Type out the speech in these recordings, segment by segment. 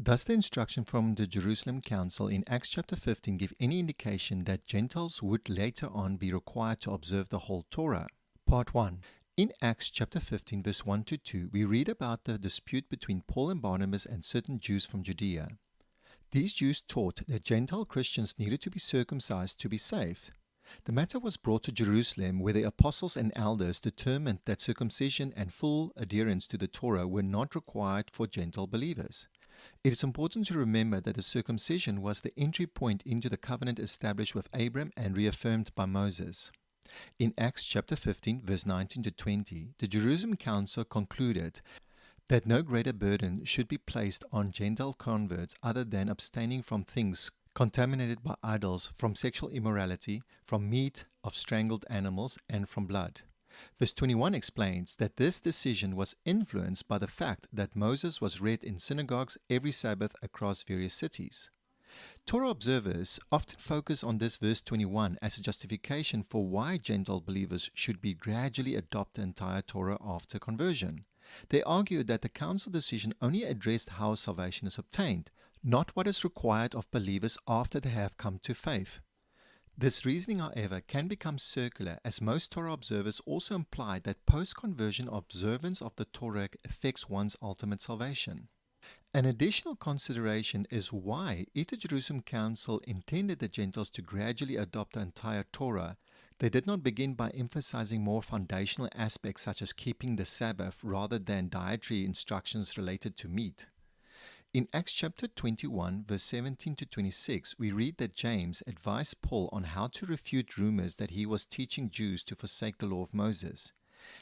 Does the instruction from the Jerusalem Council in Acts chapter 15 give any indication that Gentiles would later on be required to observe the whole Torah? Part 1. In Acts chapter 15 verse 1 to 2, we read about the dispute between Paul and Barnabas and certain Jews from Judea. These Jews taught that Gentile Christians needed to be circumcised to be saved. The matter was brought to Jerusalem, where the apostles and elders determined that circumcision and full adherence to the Torah were not required for Gentile believers. It is important to remember that the circumcision was the entry point into the covenant established with Abram and reaffirmed by Moses. In Acts chapter 15, verse 19 to 20, the Jerusalem Council concluded that no greater burden should be placed on Gentile converts other than abstaining from things contaminated by idols, from sexual immorality, from meat of strangled animals, and from blood. Verse 21 explains that this decision was influenced by the fact that Moses was read in synagogues every Sabbath across various cities. Torah observers often focus on this verse 21 as a justification for why Gentile believers should be gradually adopt the entire Torah after conversion. They argue that the council decision only addressed how salvation is obtained, not what is required of believers after they have come to faith. This reasoning, however, can become circular, as most Torah observers also imply that post-conversion observance of the Torah affects one's ultimate salvation. An additional consideration is why, if the Jerusalem Council intended the Gentiles to gradually adopt the entire Torah, they did not begin by emphasizing more foundational aspects such as keeping the Sabbath rather than dietary instructions related to meat. In Acts chapter 21, verse 17 to 26, we read that James advised Paul on how to refute rumors that he was teaching Jews to forsake the law of Moses.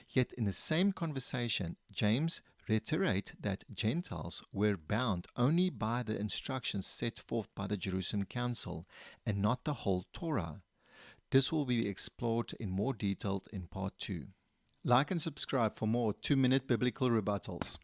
Yet in the same conversation, James reiterated that Gentiles were bound only by the instructions set forth by the Jerusalem Council and not the whole Torah. This will be explored in more detail in part 2. Like and subscribe for more 2-minute biblical rebuttals.